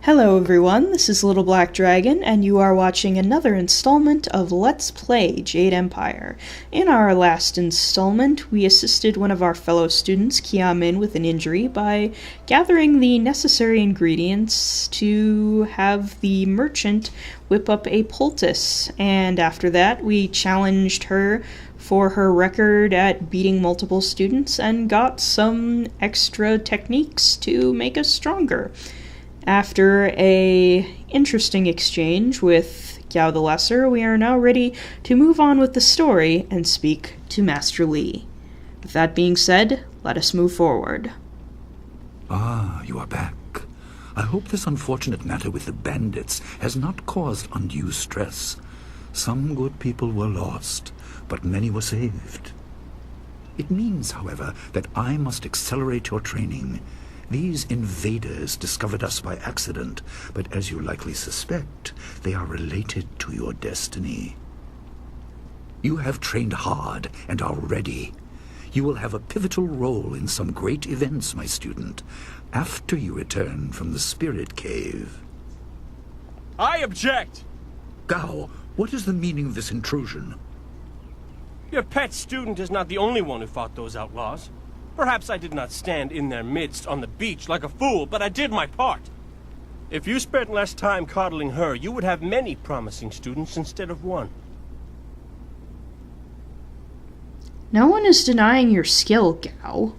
Hello everyone, this is Little Black Dragon, and you are watching another installment of Let's Play Jade Empire. In our last installment, we assisted one of our fellow students, Kiamin, with an injury by gathering the necessary ingredients to have the merchant whip up a poultice, and after that we challenged her for her record at beating multiple students and got some extra techniques to make us stronger. After a interesting exchange with Gao the Lesser, we are now ready to move on with the story and speak to Master Li. With that being said, let us move forward. Ah, you are back. I hope this unfortunate matter with the bandits has not caused undue stress. Some good people were lost, but many were saved. It means, however, that I must accelerate your training. These invaders discovered us by accident, but as you likely suspect, they are related to your destiny. You have trained hard and are ready. You will have a pivotal role in some great events, my student, after you return from the Spirit Cave. I object! Gao, what is the meaning of this intrusion? Your pet student is not the only one who fought those outlaws. Perhaps I did not stand in their midst on the beach like a fool, but I did my part. If you spent less time coddling her, you would have many promising students instead of one. No one is denying your skill, Gao.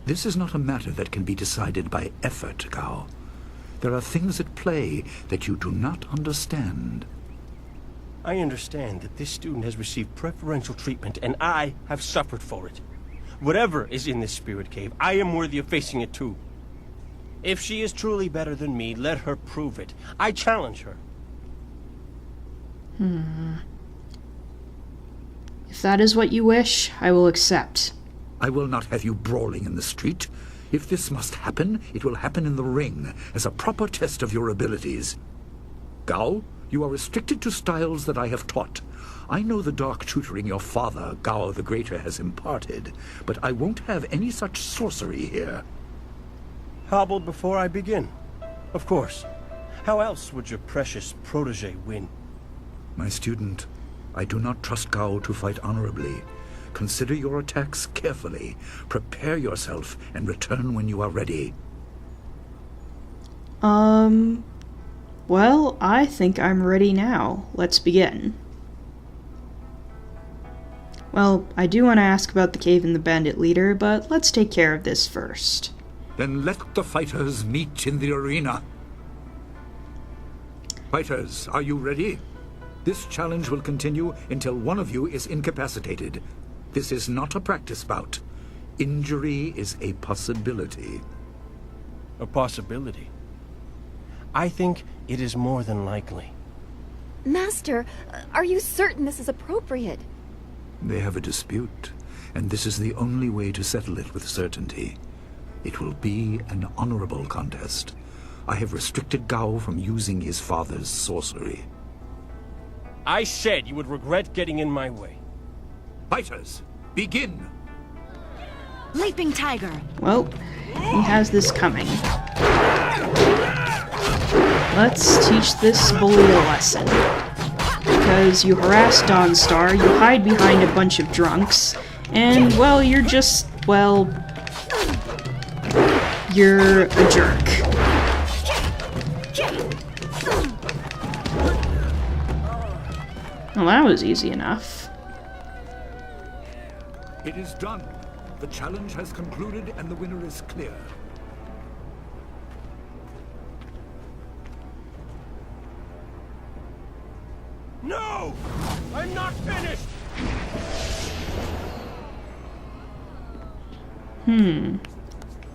This is not a matter that can be decided by effort, Gao. There are things at play that you do not understand. I understand that this student has received preferential treatment, and I have suffered for it. Whatever is in this spirit cave, I am worthy of facing it too. If she is truly better than me, let her prove it. I challenge her. If that is what you wish, I will accept. I will not have you brawling in the street. If this must happen, it will happen in the ring, as a proper test of your abilities. Gao, you are restricted to styles that I have taught. I know the dark tutoring your father, Gao the Greater, has imparted, but I won't have any such sorcery here. Hobbled before I begin. Of course. How else would your precious protege win? My student, I do not trust Gao to fight honorably. Consider your attacks carefully. Prepare yourself and return when you are ready. Well, I think I'm ready now. Let's begin. Well, I do want to ask about the cave and the bandit leader, but let's take care of this first. Then let the fighters meet in the arena. Fighters, are you ready? This challenge will continue until one of you is incapacitated. This is not a practice bout. Injury is a possibility. A possibility? I think it is more than likely. Master, are you certain this is appropriate? They have a dispute, and this is the only way to settle it with certainty. It will be an honorable contest. I have restricted Gao from using his father's sorcery. I said you would regret getting in my way. Fighters, begin! Leaping Tiger! Well, he has this coming. Let's teach this bully a lesson. Because you harass Dawnstar, you hide behind a bunch of drunks, and, well, you're just, well, you're a jerk. Well, that was easy enough. It is done. The challenge has concluded and the winner is clear. No! I'm not finished!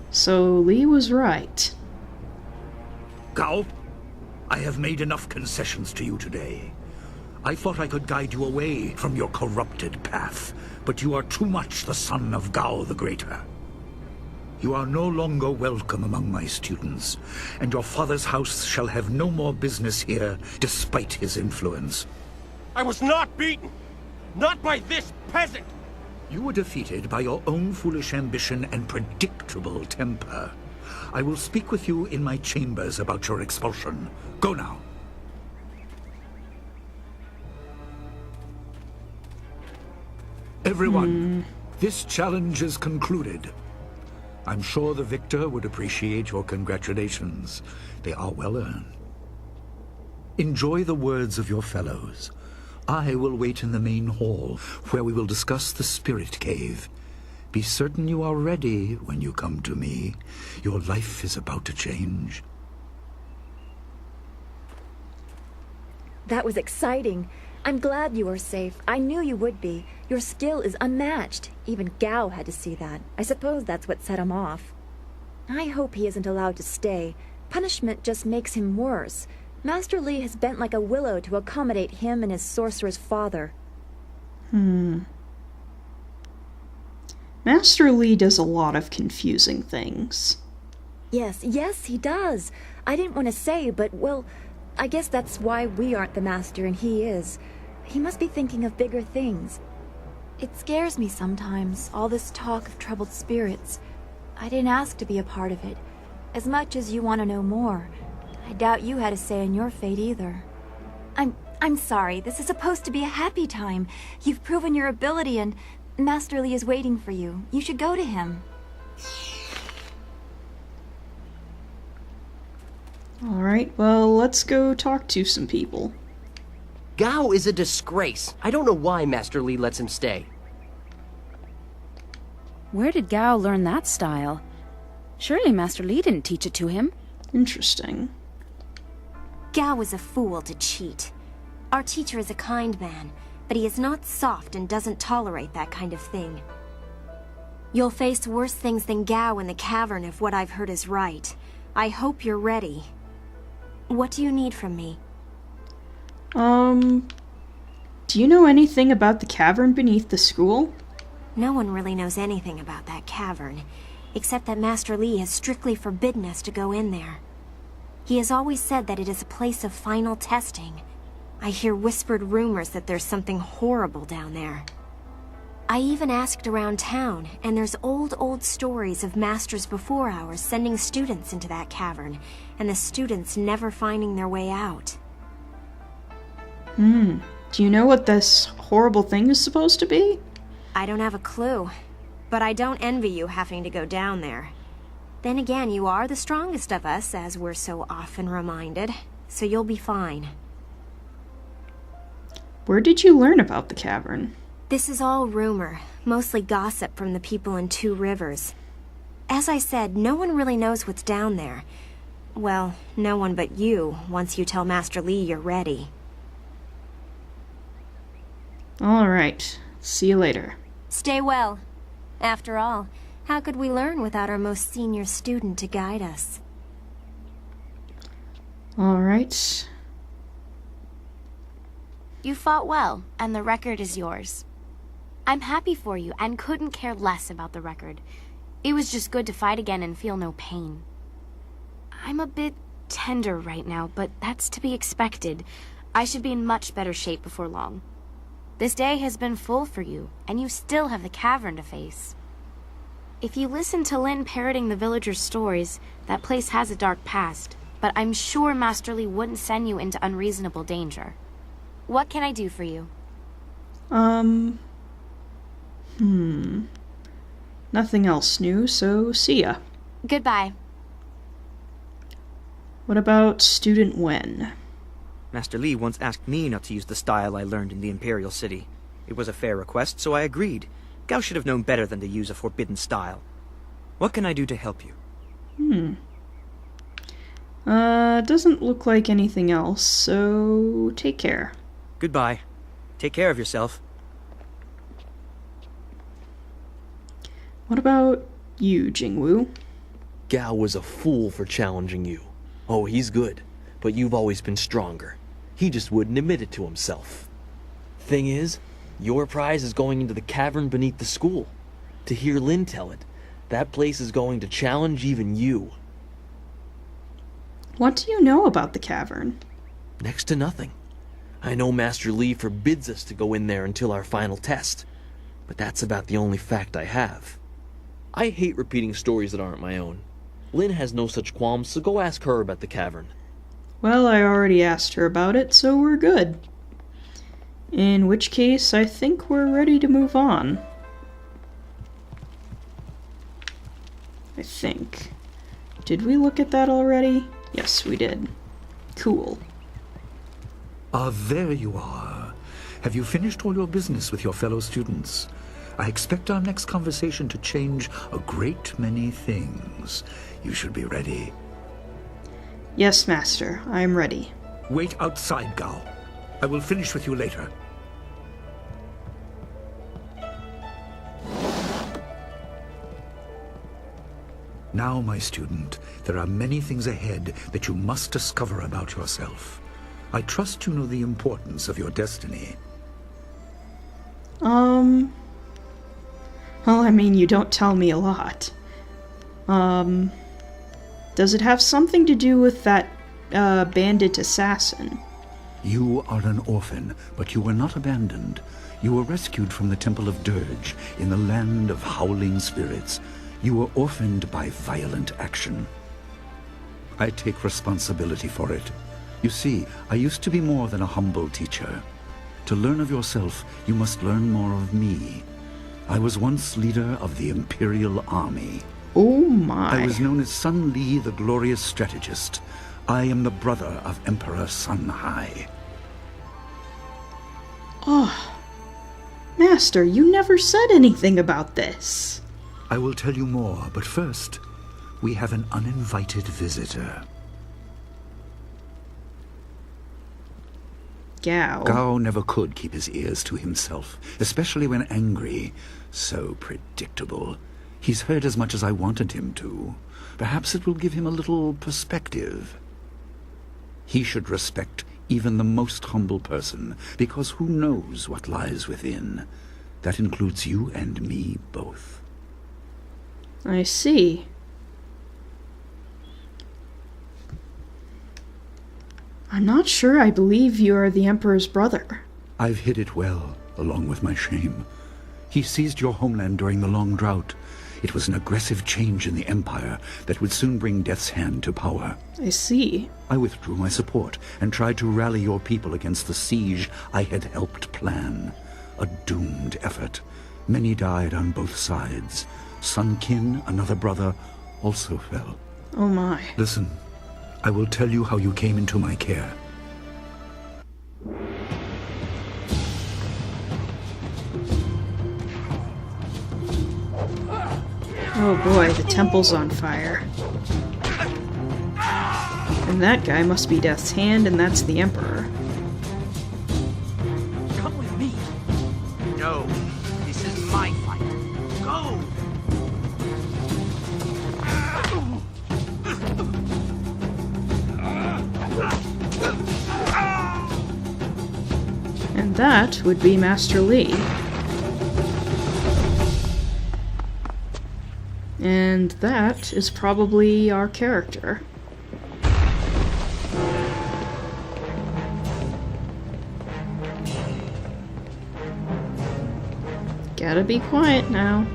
So Li was right. Gao, I have made enough concessions to you today. I thought I could guide you away from your corrupted path, but you are too much the son of Gao the Greater. You are no longer welcome among my students, and your father's house shall have no more business here, despite his influence. I was not beaten! Not by this peasant! You were defeated by your own foolish ambition and predictable temper. I will speak with you in my chambers about your expulsion. Go now. Everyone, this challenge is concluded. I'm sure the victor would appreciate your congratulations. They are well earned. Enjoy the words of your fellows. I will wait in the main hall, where we will discuss the spirit cave. Be certain you are ready when you come to me. Your life is about to change. That was exciting. I'm glad you were safe. I knew you would be. Your skill is unmatched. Even Gao had to see that. I suppose that's what set him off. I hope he isn't allowed to stay. Punishment just makes him worse. Master Li has bent like a willow to accommodate him and his sorcerer's father. Master Li does a lot of confusing things. Yes, he does. I didn't want to say, but, well, I guess that's why we aren't the master and he is. He must be thinking of bigger things. It scares me sometimes, all this talk of troubled spirits. I didn't ask to be a part of it. As much as you want to know more, I doubt you had a say in your fate either. I'm sorry. This is supposed to be a happy time. You've proven your ability and Master Li is waiting for you. You should go to him. Alright, well, let's go talk to some people. Gao is a disgrace. I don't know why Master Li lets him stay. Where did Gao learn that style? Surely Master Li didn't teach it to him. Interesting. Gao is a fool to cheat. Our teacher is a kind man, but he is not soft and doesn't tolerate that kind of thing. You'll face worse things than Gao in the cavern if what I've heard is right. I hope you're ready. What do you need from me? Do you know anything about the cavern beneath the school? No one really knows anything about that cavern, except that Master Li has strictly forbidden us to go in there. He has always said that it is a place of final testing. I hear whispered rumors that there's something horrible down there. I even asked around town, and there's old stories of masters before ours sending students into that cavern, and the students never finding their way out. Do you know what this horrible thing is supposed to be? I don't have a clue, but I don't envy you having to go down there. Then again, you are the strongest of us, as we're so often reminded, so you'll be fine. Where did you learn about the cavern? This is all rumor, mostly gossip from the people in Two Rivers. As I said, no one really knows what's down there. Well, no one but you, once you tell Master Li you're ready. Alright, see you later. Stay well. After all, how could we learn without our most senior student to guide us? Alright. You fought well, and the record is yours. I'm happy for you, and couldn't care less about the record. It was just good to fight again and feel no pain. I'm a bit tender right now, but that's to be expected. I should be in much better shape before long. This day has been full for you, and you still have the cavern to face. If you listen to Lin parroting the villagers' stories, that place has a dark past, but I'm sure Master Li wouldn't send you into unreasonable danger. What can I do for you? Nothing else new, so see ya. Goodbye. What about Student Wen? Master Li once asked me not to use the style I learned in the Imperial City. It was a fair request, so I agreed. Gao should have known better than to use a forbidden style. What can I do to help you? Doesn't look like anything else, so take care. Goodbye. Take care of yourself. What about you, Jingwu? Gao was a fool for challenging you. Oh, he's good, but you've always been stronger. He just wouldn't admit it to himself. Thing is, your prize is going into the cavern beneath the school. To hear Lin tell it, that place is going to challenge even you. What do you know about the cavern? Next to nothing. I know Master Li forbids us to go in there until our final test, but that's about the only fact I have. I hate repeating stories that aren't my own. Lynn has no such qualms, so go ask her about the cavern. Well, I already asked her about it, so we're good. In which case, I think we're ready to move on. I think. Did we look at that already? Yes, we did. Cool. Ah, there you are. Have you finished all your business with your fellow students? I expect our next conversation to change a great many things. You should be ready. Yes, Master. I am ready. Wait outside, Gao. I will finish with you later. Now, my student, there are many things ahead that you must discover about yourself. I trust you know the importance of your destiny. Well, I mean, you don't tell me a lot. Does it have something to do with that, Bandit Assassin? You are an orphan, but you were not abandoned. You were rescued from the Temple of Dirge in the land of howling spirits. You were orphaned by violent action. I take responsibility for it. You see, I used to be more than a humble teacher. To learn of yourself, you must learn more of me. I was once leader of the Imperial Army. Oh my. I was known as Sun Li, the glorious strategist. I am the brother of Emperor Sun Hai. Oh, Master, you never said anything about this. I will tell you more, but first, we have an uninvited visitor. Gao. Gao never could keep his ears to himself, especially when angry. So predictable. He's heard as much as I wanted him to. Perhaps it will give him a little perspective. He should respect even the most humble person, because who knows what lies within? That includes you and me both. I see. I'm not sure I believe you are the Emperor's brother. I've hid it well, along with my shame. He seized your homeland during the long drought. It was an aggressive change in the Empire that would soon bring Death's Hand to power. I see. I withdrew my support and tried to rally your people against the siege I had helped plan. A doomed effort. Many died on both sides. Sun Qin, another brother, also fell. Oh my. Listen, I will tell you how you came into my care. Oh boy, the temple's on fire. And that guy must be Death's Hand, and that's the Emperor. Come with me. No, this is my fight. Go! And that would be Master Li. And that is probably our character. Gotta be quiet now.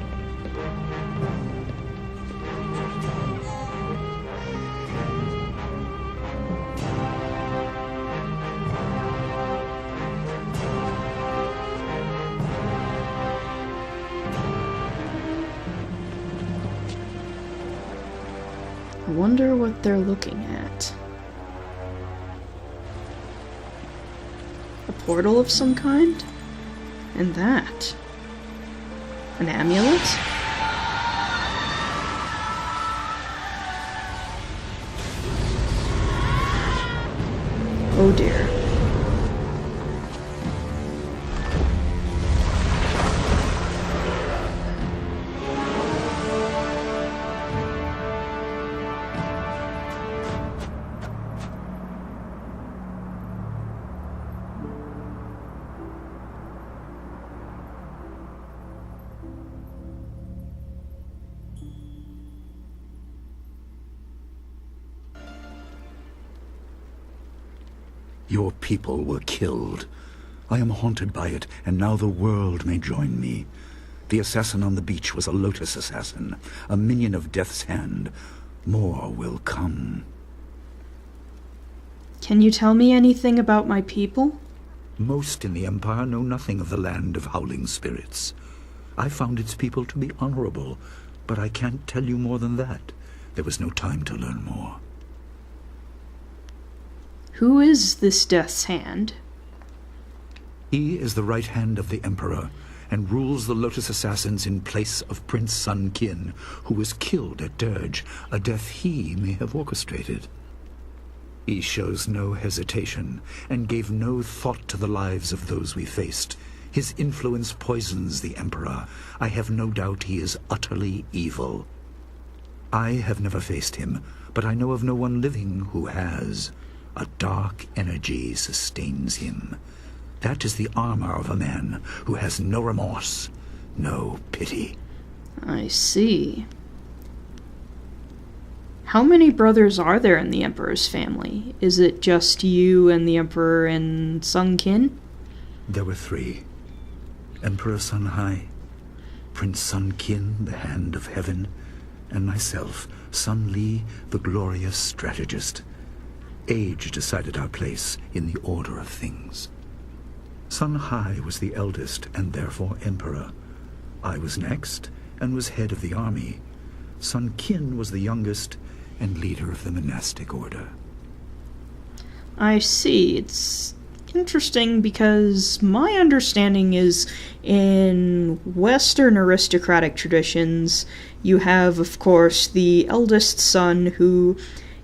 I wonder what they're looking at. A portal of some kind? And that. An amulet? Oh dear. Your people were killed. I am haunted by it, and now the world may join me. The assassin on the beach was a Lotus assassin, a minion of Death's Hand. more will come. Can you tell me anything about my people? Most in the Empire know nothing of the land of howling spirits. I found its people to be honorable, but I can't tell you more than that. There was no time to learn more. Who is this Death's Hand? He is the right hand of the Emperor, and rules the Lotus Assassins in place of Prince Sun Qin, who was killed at Dirge, a death he may have orchestrated. He shows no hesitation, and gave no thought to the lives of those we faced. His influence poisons the Emperor. I have no doubt he is utterly evil. I have never faced him, but I know of no one living who has. A dark energy sustains him. That is the armor of a man who has no remorse, no pity. I see. How many brothers are there in the Emperor's family? Is it just you and the Emperor and Sun Qin? There were 3. Emperor Sun Hai, Prince Sun Qin, the Hand of Heaven, and myself, Sun Li, the glorious strategist. Age decided our place in the order of things. Sun Hai was the eldest and therefore emperor. I was next and was head of the army. Sun Qin was the youngest and leader of the monastic order. I see. It's interesting because my understanding is in Western aristocratic traditions, you have, of course, the eldest son who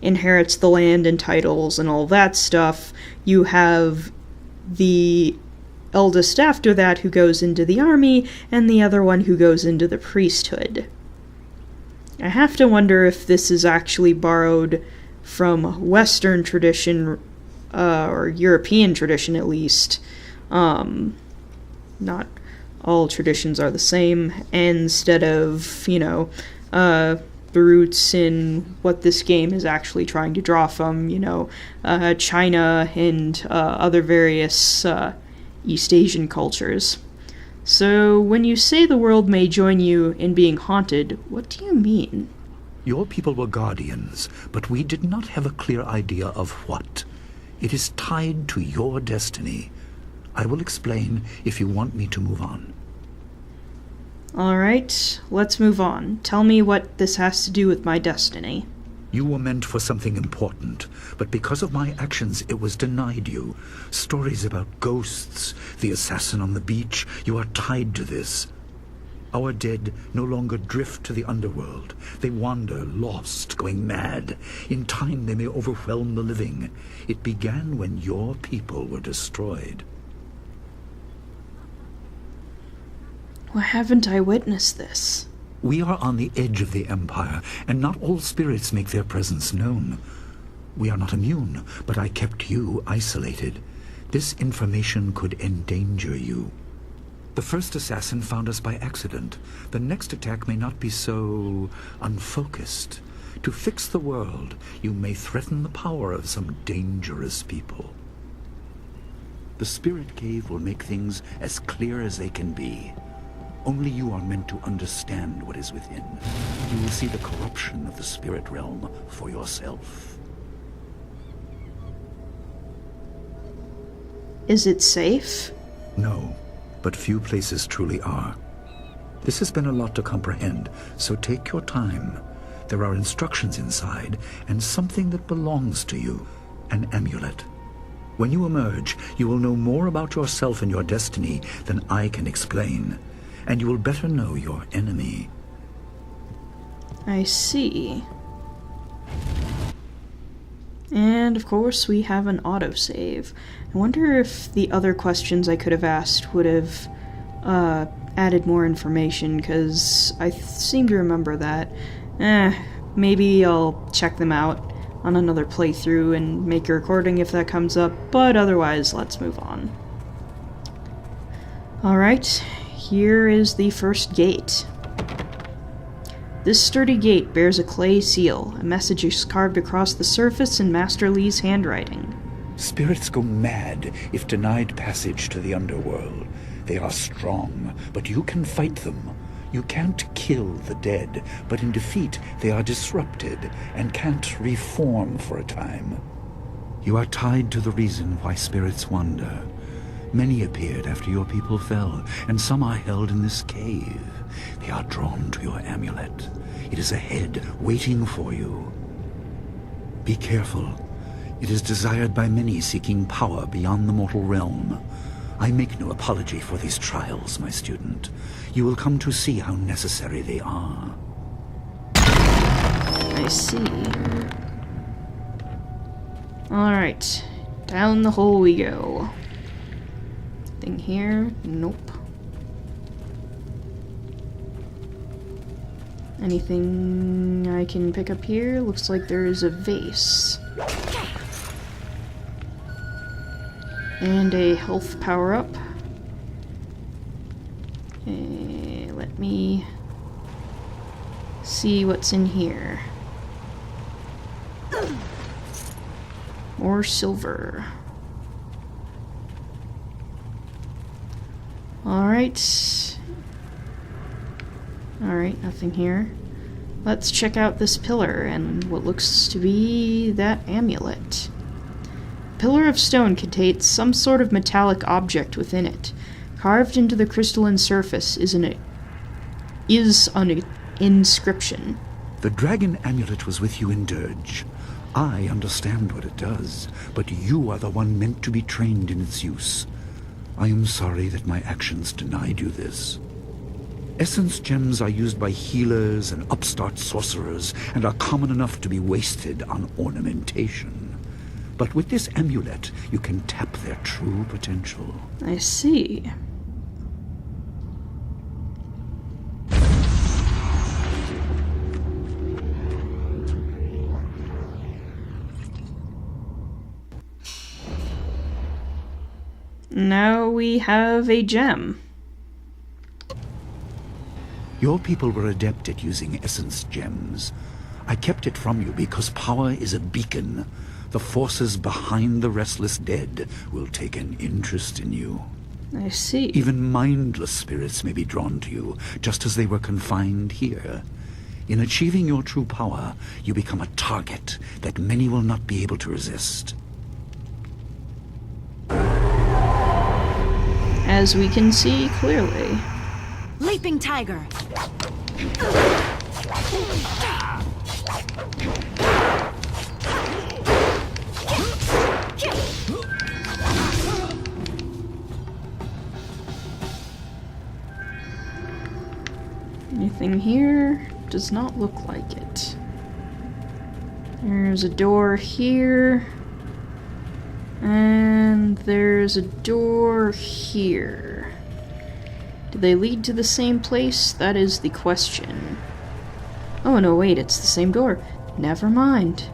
inherits the land and titles and all that stuff. You have the eldest after that who goes into the army, and the other one who goes into the priesthood. I have to wonder if this is actually borrowed from Western tradition, or European tradition at least. Not all traditions are the same, instead of, the roots in what this game is actually trying to draw from, China and other various East Asian cultures. So, when you say the world may join you in being haunted, what do you mean? Your people were guardians, but we did not have a clear idea of what. It is tied to your destiny. I will explain if you want me to move on. Alright, let's move on. Tell me what this has to do with my destiny. You were meant for something important, but because of my actions it was denied you. Stories about ghosts, the assassin on the beach, you are tied to this. Our dead no longer drift to the underworld. They wander, lost, going mad. In time they may overwhelm the living. It began when your people were destroyed. Why haven't I witnessed this? We are on the edge of the Empire, and not all spirits make their presence known. We are not immune, but I kept you isolated. This information could endanger you. The first assassin found us by accident. The next attack may not be so unfocused. To fix the world, you may threaten the power of some dangerous people. The Spirit Cave will make things as clear as they can be. Only you are meant to understand what is within. You will see the corruption of the spirit realm for yourself. Is it safe? No, but few places truly are. This has been a lot to comprehend, so take your time. There are instructions inside, and something that belongs to you, an amulet. When you emerge, you will know more about yourself and your destiny than I can explain. And you will better know your enemy. I see. And, of course, we have an autosave. I wonder if the other questions I could have asked would have added more information, because I seem to remember that. Maybe I'll check them out on another playthrough and make a recording if that comes up, but otherwise, let's move on. Alright. Here is the first gate. This sturdy gate bears a clay seal. A message is carved across the surface in Master Li's handwriting. Spirits go mad if denied passage to the underworld. They are strong, but you can fight them. You can't kill the dead, but in defeat they are disrupted and can't reform for a time. You are tied to the reason why spirits wander. Many appeared after your people fell, and some are held in this cave. They are drawn to your amulet. It is ahead, waiting for you. Be careful. It is desired by many seeking power beyond the mortal realm. I make no apology for these trials, my student. You will come to see how necessary they are. I see. Alright. Down the hole we go. Thing here? Nope. Anything I can pick up here? Looks like there is a vase. And a health power-up. Let me see what's in here. More silver. Alright. Alright, nothing here. Let's check out this pillar and what looks to be that amulet. The pillar of stone contains some sort of metallic object within it. Carved into the crystalline surface is an inscription. The dragon amulet was with you in Dirge. I understand what it does, but you are the one meant to be trained in its use. I am sorry that my actions denied you this. Essence gems are used by healers and upstart sorcerers and are common enough to be wasted on ornamentation. But with this amulet, you can tap their true potential. I see. Now we have a gem. Your people were adept at using essence gems. I kept it from you because power is a beacon. The forces behind the restless dead will take an interest in you. I see. Even mindless spirits may be drawn to you, just as they were confined here. In achieving your true power, you become a target that many will not be able to resist. As we can see clearly. Leaping tiger. Anything here? Does not look like it. There's a door here. And there's a door here. Do they lead to the same place? That is the question. Oh no, wait, it's the same door. Never mind.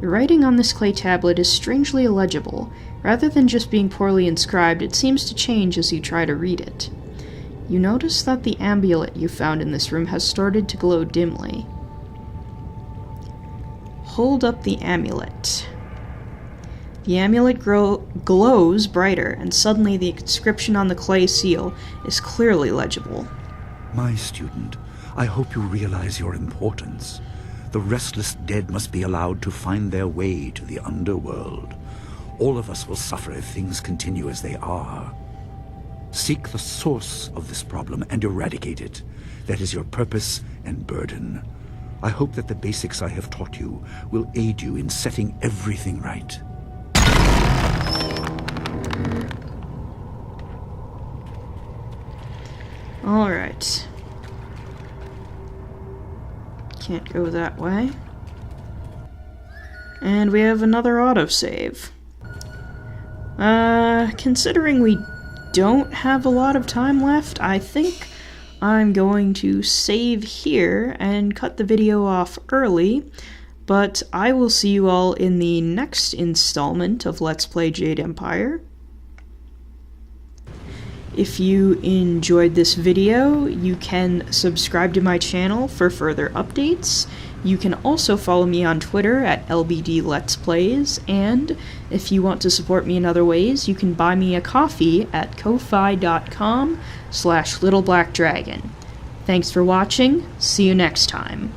The writing on this clay tablet is strangely illegible. Rather than just being poorly inscribed, it seems to change as you try to read it. You notice that the amulet you found in this room has started to glow dimly. Hold up the amulet. The amulet glows brighter, and suddenly the inscription on the clay seal is clearly legible. My student, I hope you realize your importance. The restless dead must be allowed to find their way to the underworld. All of us will suffer if things continue as they are. Seek the source of this problem and eradicate it. That is your purpose and burden. I hope that the basics I have taught you will aid you in setting everything right. Alright. Can't go that way. And we have another autosave. Considering we don't have a lot of time left, I think I'm going to save here and cut the video off early, but I will see you all in the next installment of Let's Play Jade Empire. If you enjoyed this video, you can subscribe to my channel for further updates. You can also follow me on Twitter at LBD Let's Plays, and if you want to support me in other ways, you can buy me a coffee at ko-fi.com/littleblackdragon. Thanks for watching, see you next time.